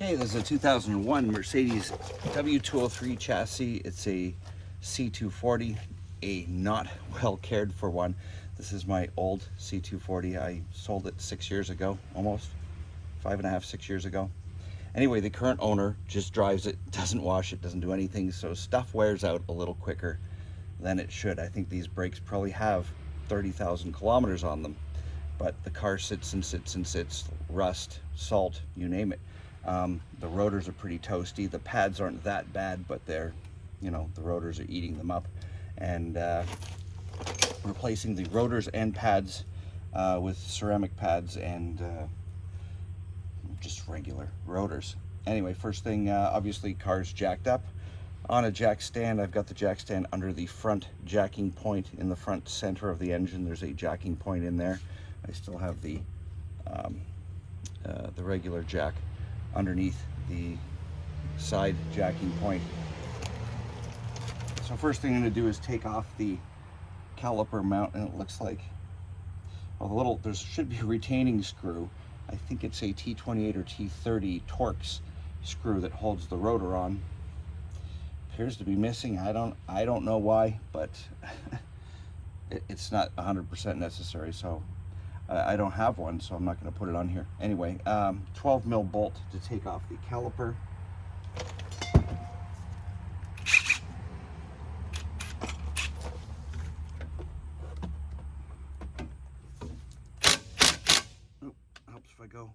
Okay, this is a 2001 Mercedes W203 chassis. It's a C240, a not well cared for one. This is my old C240. I sold it 6 years ago, almost 5.5, 6 years ago. Anyway, the current owner just drives it, doesn't wash it, doesn't do anything, so stuff wears out a little quicker than it should. I think these brakes probably have 30,000 kilometers on them, but the car sits and sits and sits, rust, salt, you name it. The rotors are pretty toasty. The pads aren't that bad, but they're, you know, the rotors are eating them up. And replacing the rotors and pads with ceramic pads and just regular rotors. Anyway, first thing, obviously car's jacked up. On a jack stand, I've got the jack stand under the front jacking point in the front center of the engine. There's a jacking point in there. I still have the regular jack underneath the side jacking point. So first thing I'm going to do is take off the caliper mount, and it looks like, well, there should be a retaining screw. I think it's a T28 or T30 Torx screw that holds the rotor on. Appears to be missing. I don't know why, but it's not 100% necessary, so I don't have one, so I'm not going to put it on here. Anyway, 12 mil bolt to take off the caliper. Oh, helps if I go.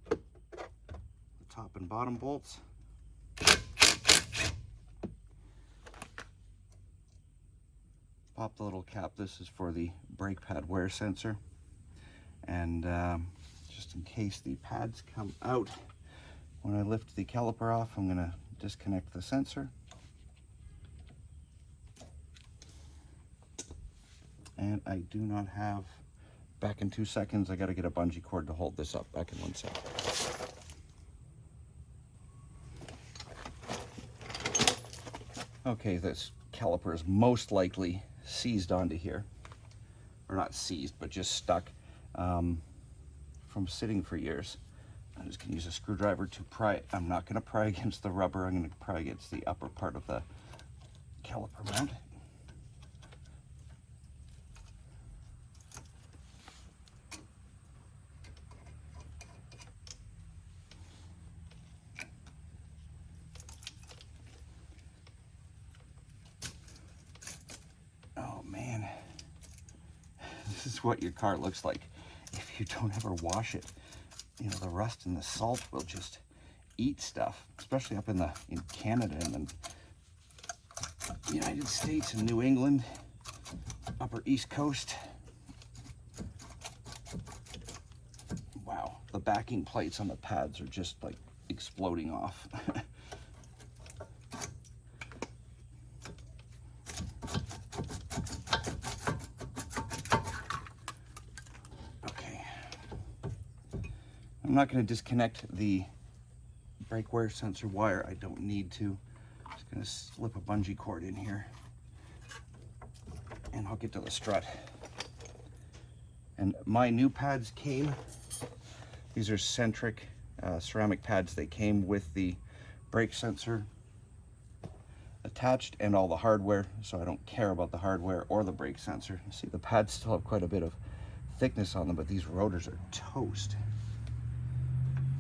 The top and bottom bolts. Pop the little cap. This is for the brake pad wear sensor, and just in case the pads come out when I lift the caliper off, I'm going to disconnect the sensor, and I do not have, back in 2 seconds, I got to get a bungee cord to hold this up. Back in 1 sec. Okay, this caliper is most likely seized onto here, or not seized, but just stuck from sitting for years. I'm just going to use a screwdriver to pry it. I'm not going to pry against the rubber. I'm going to pry against the upper part of the caliper mount. This is what your car looks like if you don't ever wash it. You know, the rust and the salt will just eat stuff, especially up in Canada and the United States and New England, upper East Coast. Wow, the backing plates on the pads are just like exploding off. I'm not going to disconnect the brake wear sensor wire. I don't need to. I'm just going to slip a bungee cord in here and hook it to the strut. And my new pads came, these are centric ceramic pads. They came with the brake sensor attached and all the hardware, so I don't care about the hardware or the brake sensor. You see, the pads still have quite a bit of thickness on them, but these rotors are toast.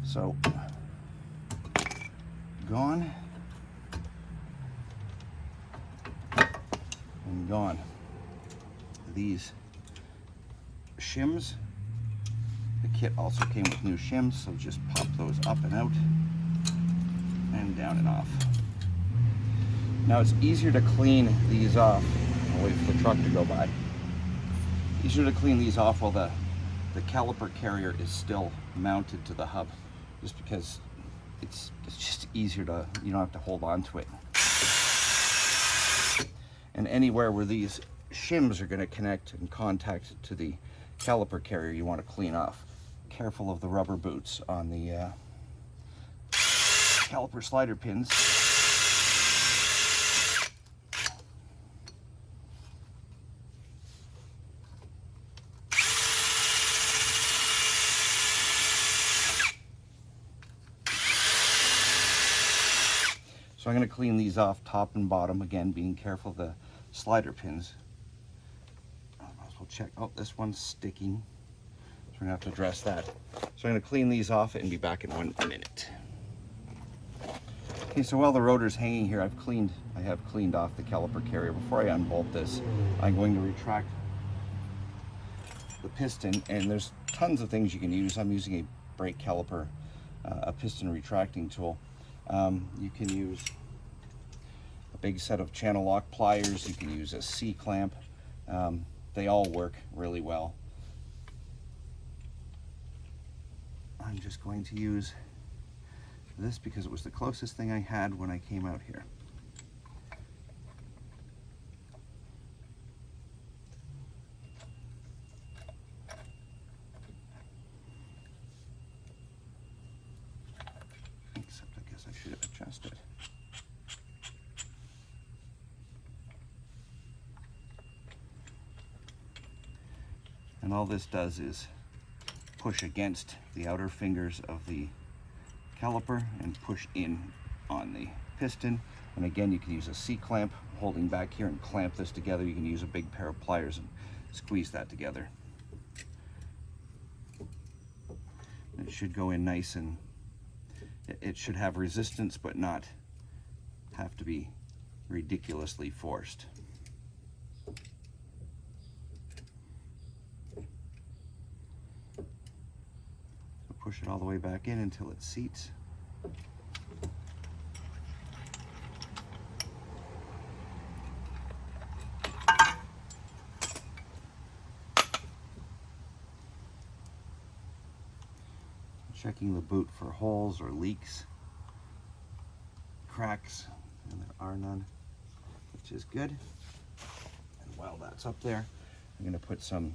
So, gone and gone. These shims, the kit also came with new shims, so just pop those up and out and down and off. Now it's easier to clean these off. I'll wait for the truck to go by. Easier to clean these off while the caliper carrier is still mounted to the hub, just because it's just easier to, you don't have to hold on to it. And anywhere where these shims are going to connect and contact to the caliper carrier, you want to clean off. Careful of the rubber boots on the caliper slider pins. So I'm going to clean these off top and bottom, again being careful of the slider pins. I might as well check. Oh, this one's sticking, so we're going to have to address that. So I'm going to clean these off and be back in 1 minute. Okay, so while the rotor's hanging here, I have cleaned off the caliper carrier. Before I unbolt this, I'm going to retract the piston, and there's tons of things you can use. I'm using a brake caliper, a piston retracting tool. You can use a big set of channel lock pliers. You can use a C-clamp. They all work really well. I'm just going to use this because it was the closest thing I had when I came out here. Except I guess I should have adjusted. And all this does is push against the outer fingers of the caliper and push in on the piston. And again, you can use a C-clamp holding back here and clamp this together. You can use a big pair of pliers and squeeze that together. And it should go in nice, and it should have resistance but not have to be ridiculously forced. Push it all the way back in until it seats. Checking the boot for holes or leaks, cracks, and there are none, which is good. And while that's up there, I'm going to put some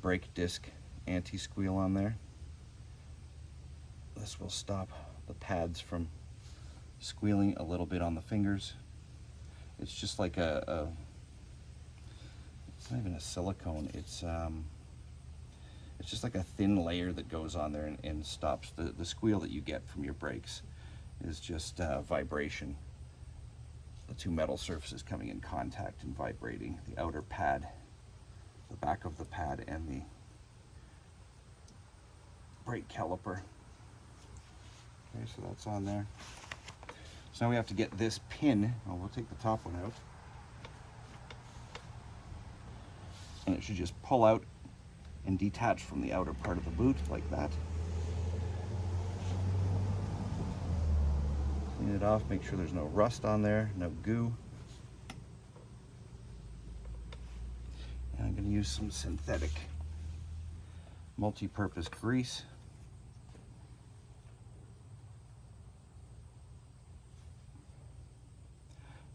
brake disc anti-squeal on there. This will stop the pads from squealing a little bit on the fingers. It's just like it's not even a silicone, it's just like a thin layer that goes on there and stops the squeal that you get from your brakes. Is just vibration. The two metal surfaces coming in contact and vibrating. The outer pad, the back of the pad, and the brake caliper. Okay, so that's on there. So now we have to get this pin. Oh, we'll take the top one out. And it should just pull out and detach from the outer part of the boot like that. Clean it off, make sure there's no rust on there, no goo. And I'm going to use some synthetic multi-purpose grease.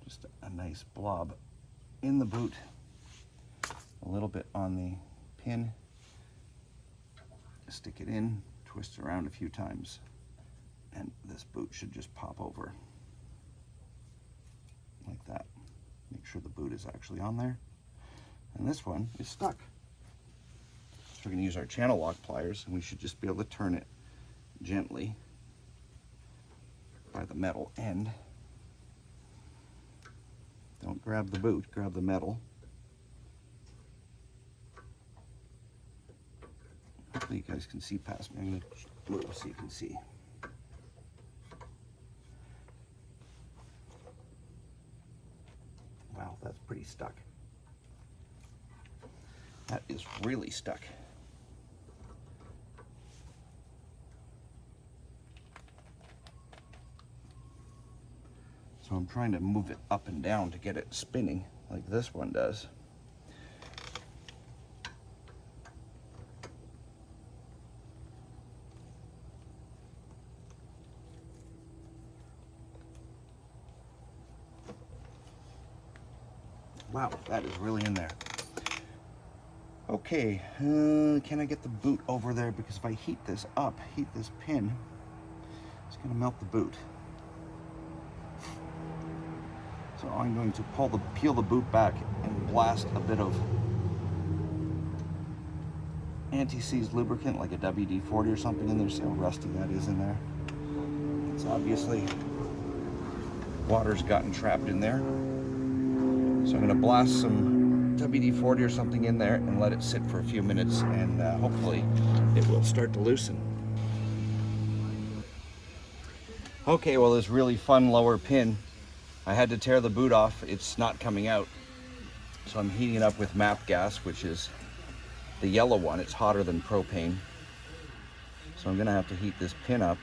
Just a nice blob in the boot, a little bit on the pin. Stick it in, twist around a few times, and this boot should just pop over like that. Make sure the boot is actually on there. And this one is stuck. So we're going to use our channel lock pliers, and we should just be able to turn it gently by the metal end. Don't grab the boot, grab the metal. Hopefully you guys can see past me. I'm going to move so you can see. Wow, that's pretty stuck. That is really stuck. So I'm trying to move it up and down to get it spinning like this one does. Wow, that is really in there. Okay, can I get the boot over there? Because if I heat this up, heat this pin, it's going to melt the boot. So I'm going to peel the boot back and blast a bit of anti-seize lubricant, like a WD-40 or something in there. See how rusty that is in there? It's obviously Water's gotten trapped in there. So I'm going to blast some WD-40 or something in there and let it sit for a few minutes, and hopefully it will start to loosen. Okay, well, this really fun lower pin, I had to tear the boot off. It's not coming out. So I'm heating it up with MAP gas, which is the yellow one. It's hotter than propane. So I'm going to have to heat this pin up.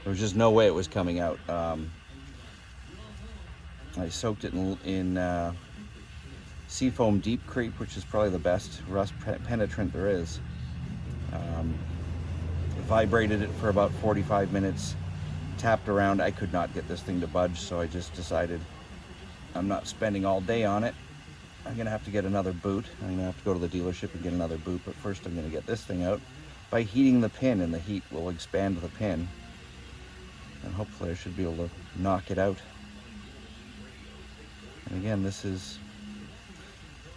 There was just no way it was coming out. I soaked it in Seafoam Deep Creep, which is probably the best rust penetrant there is. Vibrated it for about 45 minutes, tapped around. I could not get this thing to budge, so I just decided I'm not spending all day on it. I'm gonna have to get another boot. I'm gonna have to go to the dealership and get another boot, but first I'm gonna get this thing out by heating the pin, and the heat will expand the pin. And hopefully I should be able to knock it out. And again, this is,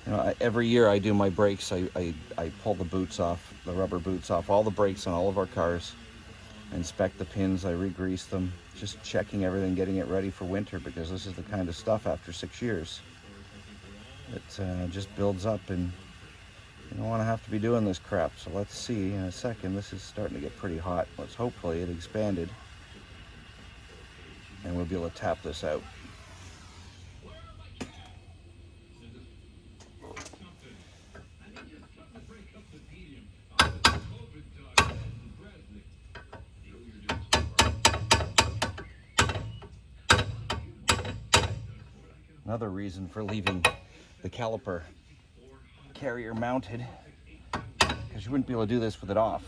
you know, every year I do my brakes, I pull the boots off, the rubber boots off all the brakes on all of our cars, inspect the pins, I re-grease them, just checking everything, getting it ready for winter, because this is the kind of stuff after 6 years that just builds up, and you don't want to have to be doing this crap. So let's see in a second. This is starting to get pretty hot. Let's hopefully it expanded and we'll be able to tap this out. Another reason for leaving the caliper carrier mounted, because you wouldn't be able to do this with it off.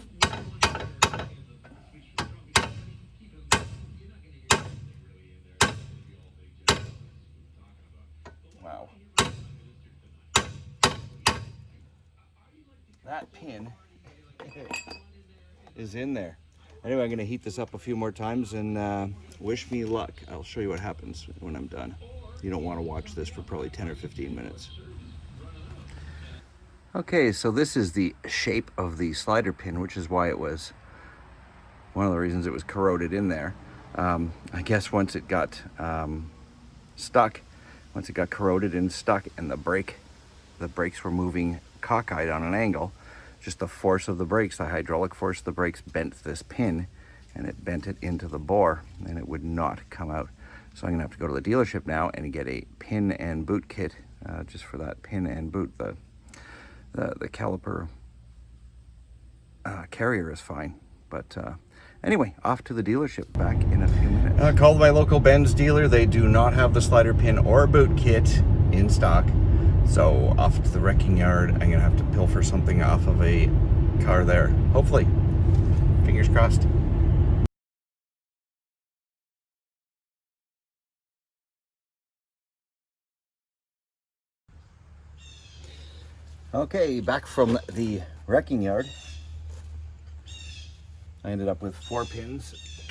Wow. That pin is in there. Anyway, I'm going to heat this up a few more times and wish me luck. I'll show you what happens when I'm done. You don't want to watch this for probably 10 or 15 minutes. Okay, so this is the shape of the slider pin, which is why it was one of the reasons it was corroded in there. I guess once it got stuck, once it got corroded and stuck, and the brakes were moving cockeyed on an angle, just the force of the brakes, the hydraulic force of the brakes bent this pin, and it bent it into the bore, and it would not come out. So I'm gonna have to go to the dealership now and get a pin and boot kit just for that pin and boot. The caliper carrier is fine, but anyway, off to the dealership. Back in a few minutes. Called my local Benz dealer. They do not have the slider pin or boot kit in stock. So off to the wrecking yard. I'm gonna have to pilfer something off of a car there. Hopefully, fingers crossed. Okay, back from the wrecking yard. I ended up with 4 pins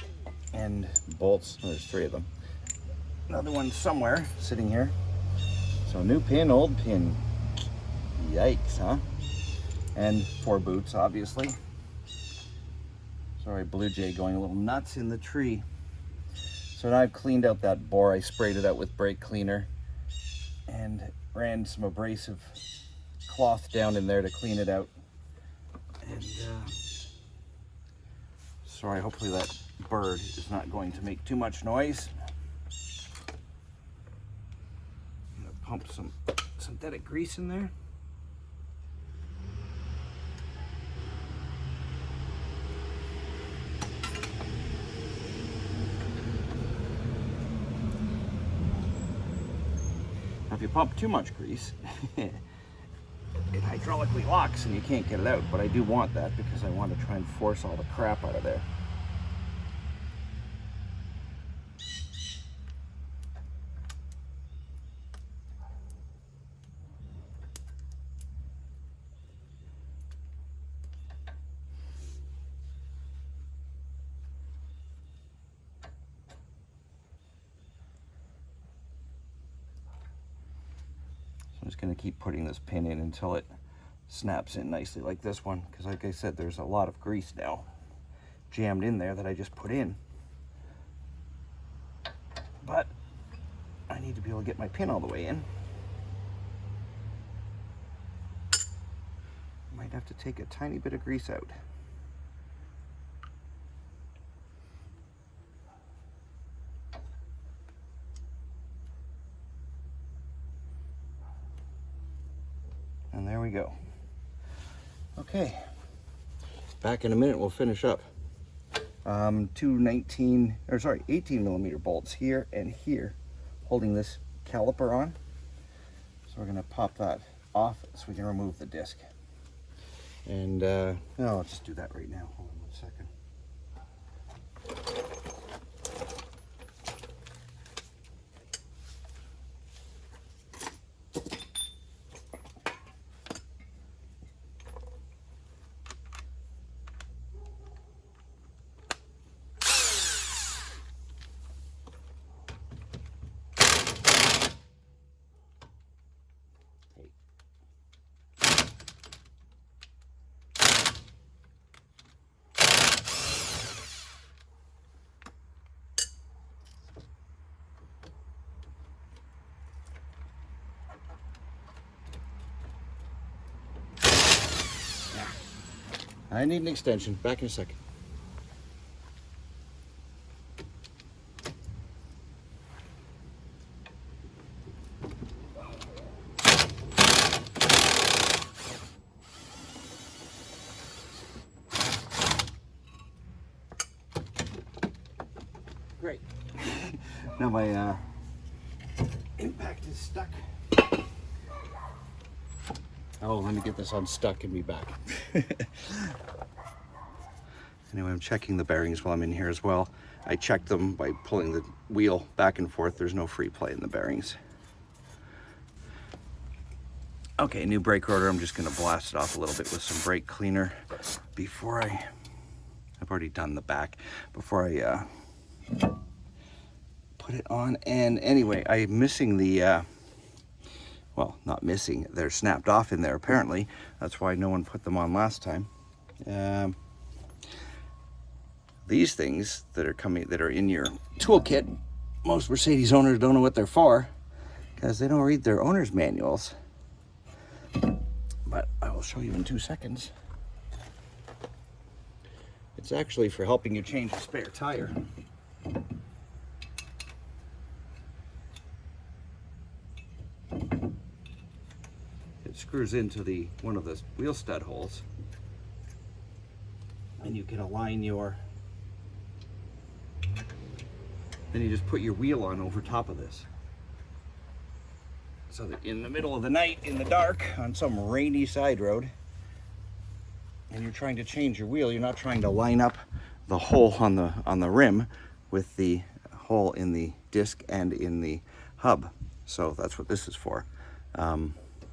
and bolts. Oh, there's 3 of them. Another one somewhere sitting here. So new pin, old pin. Yikes, huh? And 4 boots, obviously. Sorry, Blue Jay going a little nuts in the tree. So now I've cleaned out that bore. I sprayed it out with brake cleaner and ran some abrasive cloth down in there to clean it out. And sorry, hopefully that bird is not going to make too much noise. I'm gonna pump some synthetic grease in there. Now if you pump too much grease, it hydraulically locks and you can't get it out, but I do want that because I want to try and force all the crap out of there. I'm just going to keep putting this pin in until it snaps in nicely like this one, because like I said, there's a lot of grease now jammed in there that I just put in. be able to get my pin all the way in. Might have to take a tiny bit of grease out. And there we go. Okay, back in a minute, we'll finish up. Two 18 millimeter bolts here and here holding this caliper on. So we're gonna pop that off so we can remove the disc. And no, I'll just do that right now. Hold on 1 second. I need an extension. Back in a second. Great. Now my impact is stuck. Oh, let me get this unstuck and be back. Anyway, I'm checking the bearings while I'm in here as well. I checked them by pulling the wheel back and forth. There's no free play in the bearings. Okay, new brake rotor. I'm just gonna blast it off a little bit with some brake cleaner before I've already done the back, before I put it on. And anyway, I'm missing the, well, not missing, they're snapped off in there apparently. That's why no one put them on last time. These things that are in your toolkit, most Mercedes owners don't know what they're for because they don't read their owner's manuals. But I will show you in 2 seconds. It's actually for helping you change a spare tire. It screws into one of the wheel stud holes, and you can align your, then you just put your wheel on over top of this. So that in the middle of the night, in the dark, on some rainy side road, and you're trying to change your wheel, you're not trying to line up the hole on the rim with the hole in the disc and in the hub. So that's what this is for.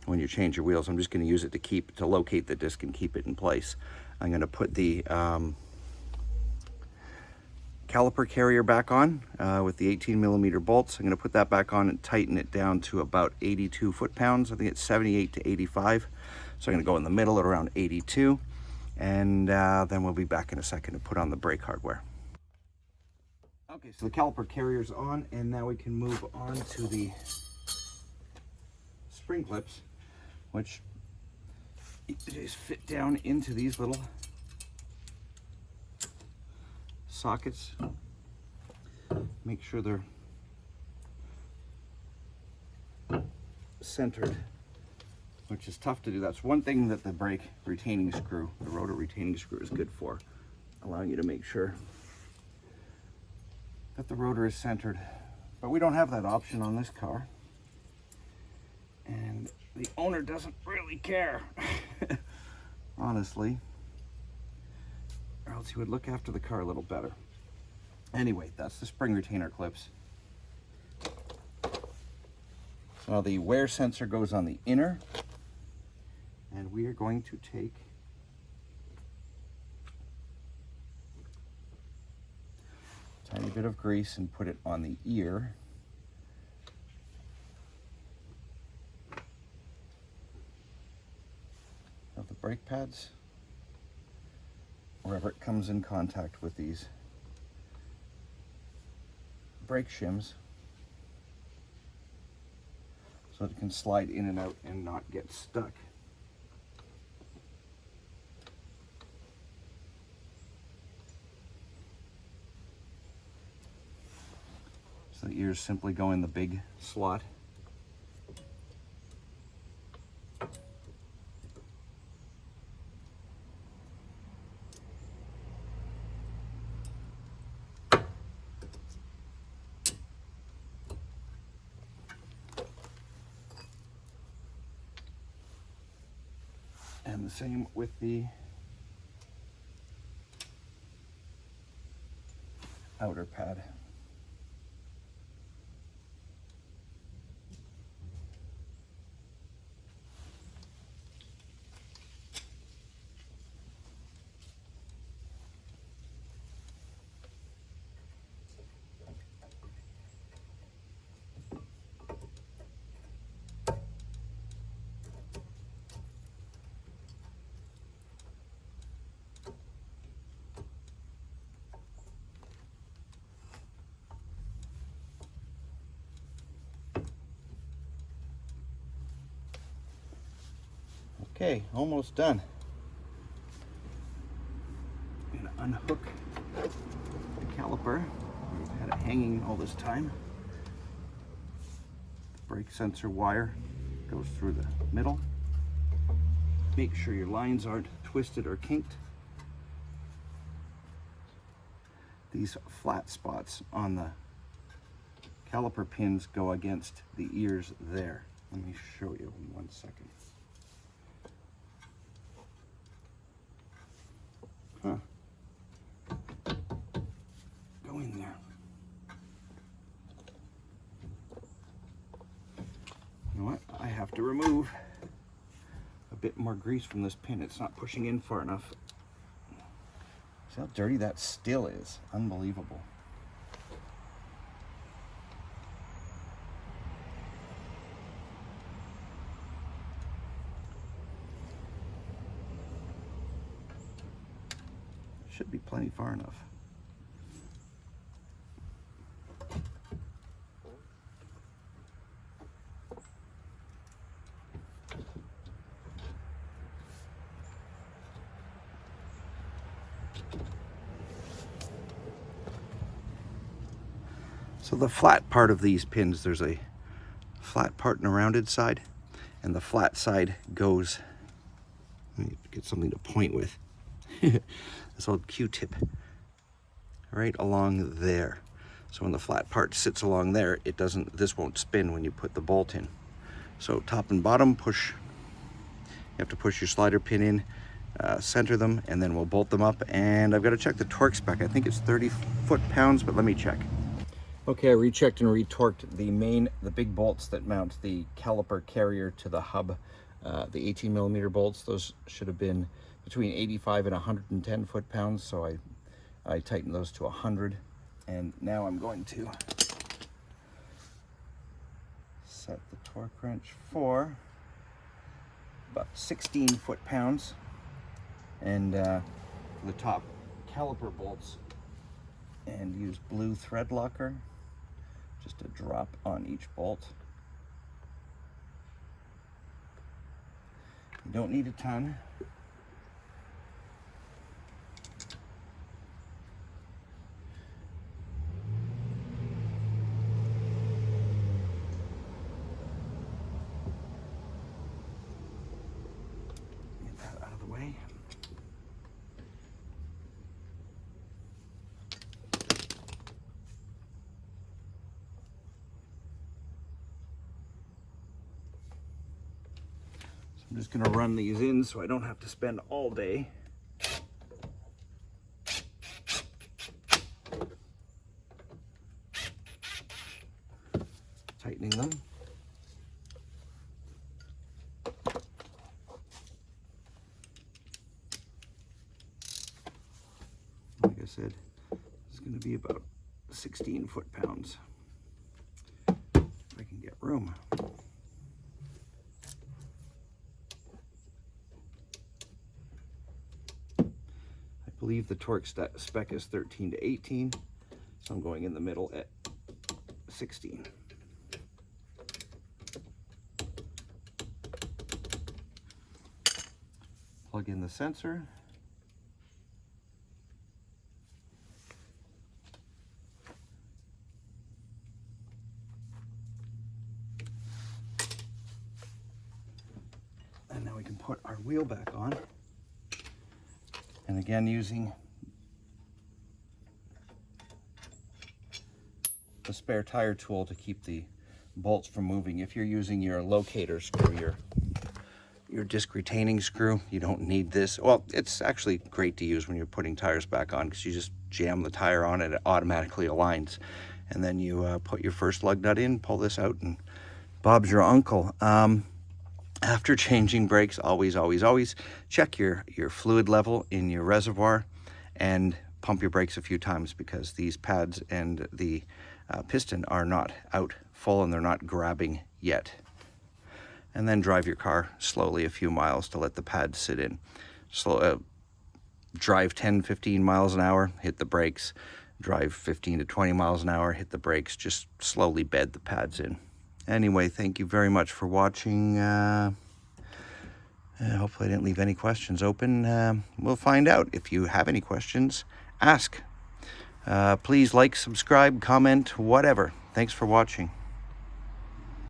When you change your wheels, I'm just going to use it to locate the disc and keep it in place. I'm going to put the caliper carrier back on with the 18 millimeter bolts. I'm going to put that back on and tighten it down to about 82 foot-pounds. I think it's 78 to 85. So I'm going to go in the middle at around 82. And then we'll be back in a second to put on the brake hardware. Okay, so the caliper carrier's on, and now we can move on to the spring clips, which just fit down into these little sockets. Make sure they're centered, which is tough to do. That's one thing that the brake retaining screw, the rotor retaining screw, is good for, allowing you to make sure that the rotor is centered. But we don't have that option on this car, and the owner doesn't really care, honestly, or else he would look after the car a little better. Anyway, that's the spring retainer clips. So now the wear sensor goes on the inner, and we are going to take a tiny bit of grease and put it on the ear. Of the brake pads, wherever it comes in contact with these brake shims. so it can slide in and out and not get stuck. So the ears simply go in the big slot. And the same with the outer pad. Okay, almost done. I'm gonna unhook the caliper. We've had it hanging all this time. The brake sensor wire goes through the middle. Make sure your lines aren't twisted or kinked. These flat spots on the caliper pins go against the ears there. Let me show you in 1 second. Huh. Go in there. You know what? I have to remove a bit more grease from this pin. It's not pushing in far enough. See how dirty that still is? Unbelievable. Should be plenty far enough. So the flat part of these pins, there's a flat part and a rounded side, and the flat side goes, let me get something to point with, this old Q-tip, right along there. So when the flat part sits along there, it doesn't, this won't spin when you put the bolt in. So top and bottom, push, you have to push your slider pin in, center them, and then we'll bolt them up. And I've got to check the torque spec. I think it's 30 foot-pounds, but let me check. Okay, I rechecked and retorqued the big bolts that mount the caliper carrier to the hub, the 18mm bolts. Those should have been between 85 and 110 foot-pounds, so I tightened those to 100. And now I'm going to set the torque wrench for about 16 foot-pounds. And the top caliper bolts, and use blue thread locker, just a drop on each bolt. You don't need a ton. Get that out of the way. I'm just going to run these in so I don't have to spend all day tightening them. Like I said, it's going to be about 16 foot-pounds if I can get room. I believe the torque spec is 13 to 18, so I'm going in the middle at 16. Plug in the sensor. And now we can put our wheel back on. And again, using the spare tire tool to keep the bolts from moving. If you're using your locator screw, your disc retaining screw, you don't need this. Well, it's actually great to use when you're putting tires back on, because you just jam the tire on and it automatically aligns. And then you put your first lug nut in, pull this out, and Bob's your uncle. After changing brakes, always check your fluid level in your reservoir and pump your brakes a few times, because these pads and the piston are not out full and they're not grabbing yet. And then drive your car slowly a few miles to let the pads sit in. Drive 10-15 miles an hour, hit the brakes. Drive 15 to 20 miles an hour, hit the brakes. Just slowly bed the pads in. Anyway, thank you very much for watching. Hopefully I didn't leave any questions open. We'll find out. If you have any questions, ask. Please like, subscribe, comment, whatever. Thanks for watching.